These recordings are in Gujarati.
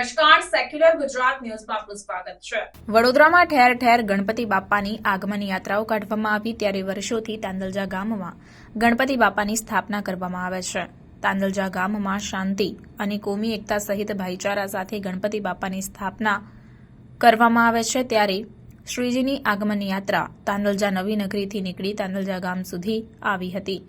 નમસ્કાર, સેક્યુલર ગુજરાત ન્યૂઝમાં આપનું સ્વાગત છે। વડોદરામાં ઠેર ઠેર ગણપતિ બાપાની આગમન યાત્રાઓ કાઢવામાં આવી ત્યારે વર્ષોથી તાંદલજા ગામમાં ગણપતિ બાપાની સ્થાપના કરવામાં આવે છે। તાંદલજા ગામમાં શાંતિ અને કોમી એકતા સહિત ભાઈચારા સાથે ગણપતિ બાપાની સ્થાપના કરવામાં આવે છે ત્યારે શ્રીજીની આગમન યાત્રા તાંદલજા નવી નગરીથી નીકળી તાંદલજા ગામ સુધી આવી હતી।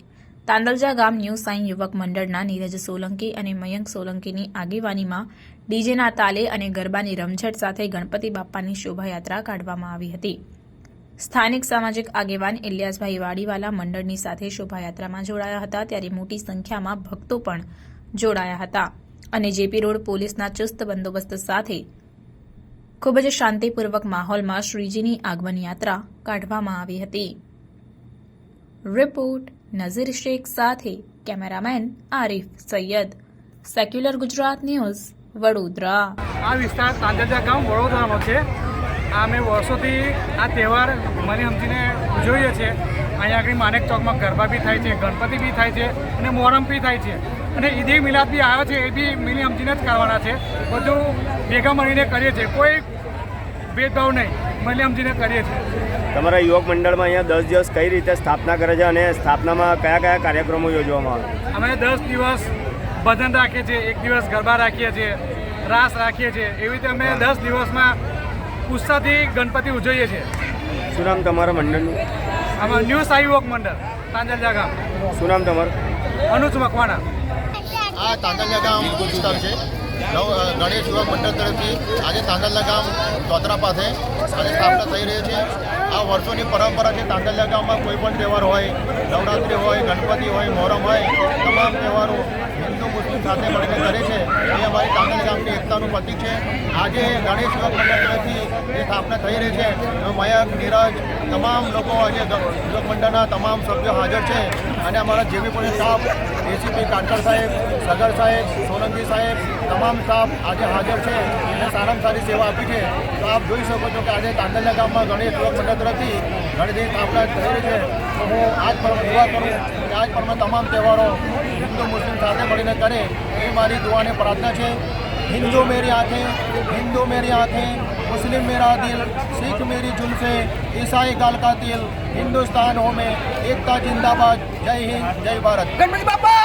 તાંદલજા ગામ ન્યૂ સાઈ યુવક મંડળના નીરજ સોલંકી અને મયંક સોલંકીની આગેવાનીમાં ડીજેના તાલે અને ગરબાની રમઝટ સાથે ગણપતિ બાપાની શોભાયાત્રા કાઢવામાં આવી હતી। સ્થાનિક સામાજિક આગેવાન ઇલિયાસભાઈ વાડીવાલા મંડળની સાથે શોભાયાત્રામાં જોડાયા હતા ત્યારે મોટી સંખ્યામાં ભક્તો પણ જોડાયા હતા અને જેપી રોડ પોલીસના ચુસ્ત બંદોબસ્ત સાથે ખૂબ જ શાંતિપૂર્વક માહોલમાં શ્રીજીની આગમન યાત્રા કાઢવામાં આવી હતી। રિપોર્ટ નઝીર શેખ સાથે cameraman Arif Sayed, secular Gujarat news, Vadodara. આ વિસ્તાર તાંદલજા ગામ વડોદરાનો છે। અમે વર્ષોથી આ તહેવાર મને સમજીને ઉજવીએ છીએ। અહીંયા આગળ માનેક ચોકમાં ગરબા બી થાય છે, ગણપતિ બી થાય છે અને મોહરમ બી થાય છે અને ઈદે મિલાદ બી આવે છે, એ બી મિલી સમજીને જ કરવાના છે। બધું ભેગા મળીને કરીએ છીએ, કોઈ ભેદભાવ નહીં, મિલી સમજીને કરીએ છીએ। તમારા યુવક મંડળમાં અહીંયા 10 દિવસ કઈ રીતે સ્થાપના કરે છે અને સ્થાપનામાં કયા કયા કાર્યક્રમો યોજવામાં આવે? અમે 10 દિવસ ભજન રાખીએ છીએ, 1 દિવસ ગરબા રાખીએ છીએ, રાસ રાખીએ છીએ। એવી રીતે અમે 10 દિવસમાં ઉત્સાહથી ગણપતિ ઉજવીએ છીએ। શું નામ તમારા મંડળનું? આમાં ન્યૂ સાઈ યુવક મંડળ તાંદલજા ગામ। શું નામ તમારું? અનુજ મકવાણા। આ તાંદલજા ગામ વિસ્તાર છે। ગણેશ યુવક મંડળ તરફથી આજે તાંદલજા ગામ ચોતરા પાસે આજે સ્થાપના થઈ રહી છે। આ વર્ષોની પરંપરા છે। તાંદલજા ગામમાં કોઈ પણ તહેવાર હોય, નવરાત્રિ હોય, ગણપતિ હોય, મોહરમ હોય, તમામ તહેવારો હિન્દુ મુસ્લિમ સાથે મળીને કરે છે। એ અમારી તાંદલજા ગામની એકતાનું પ્રતીક છે। આજે ગણેશ યુવક મંડળ તરફથી જે સ્થાપના થઈ રહી છે, મયંક, નીરજ, તમામ લોકો આજે યુવક મંડળના તમામ સભ્યો હાજર છે અને અમારા જેવી પણ સ્ટાફ, એસીપી કાટકર સાહેબ, સગર સાહેબ, સોલંકી સાહેબ, તમામ સ્ટાફ આજે હાજર છે અને સારામાં સારી સેવા આપી છે। તો આપ જોઈ શકો છો કે આજે તાંદલજા ગામમાં ગણેશ યુવક મંડળ તરફથી ગણેશની સ્થાપના થઈ રહી છે। તો હું આજ પર દુઆ કરું કે આજ પર તમામ તહેવારો હિન્દુ મુસ્લિમ સાથે મળીને કરે એ મારી દુઆને પ્રાર્થના છે। हिंदू मेरी आंखें, हिंदू मेरी आंखें, मुस्लिम मेरा दिल, सिख मेरी जुल्फे, ईसाई गाल का तिल, हिंदुस्तान हो में एकता जिंदाबाद, जय हिंद, जय भारत। गणपति बापा।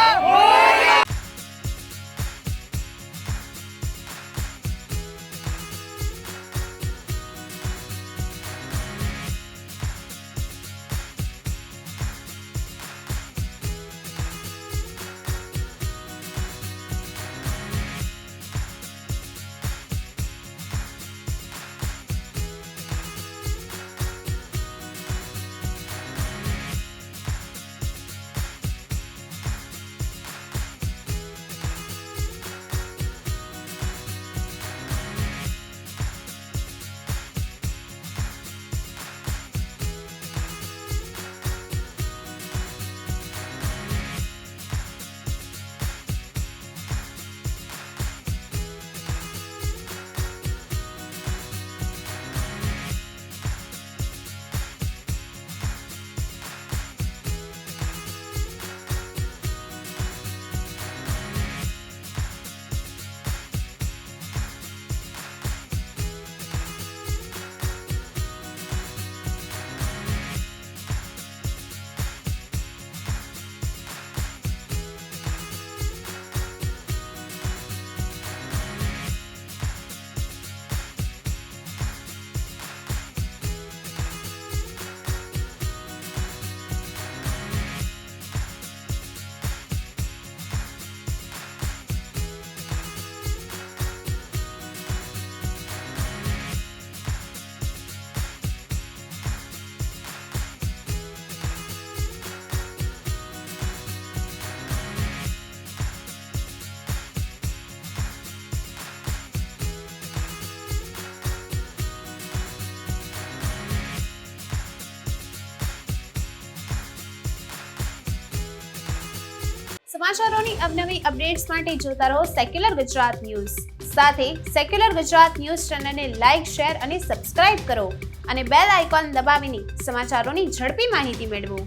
સમાચારોની અવનવી અપડેટ્સ માટે જોતા રહો સેક્યુલર ગુજરાત ન્યૂઝ। સાથે સેક્યુલર ગુજરાત ન્યૂઝ ચેનલને લાઇક, શેર અને સબસ્ક્રાઇબ કરો અને બેલ આઇકોન દબાવીને સમાચારોની ઝડપી માહિતી મેળવો।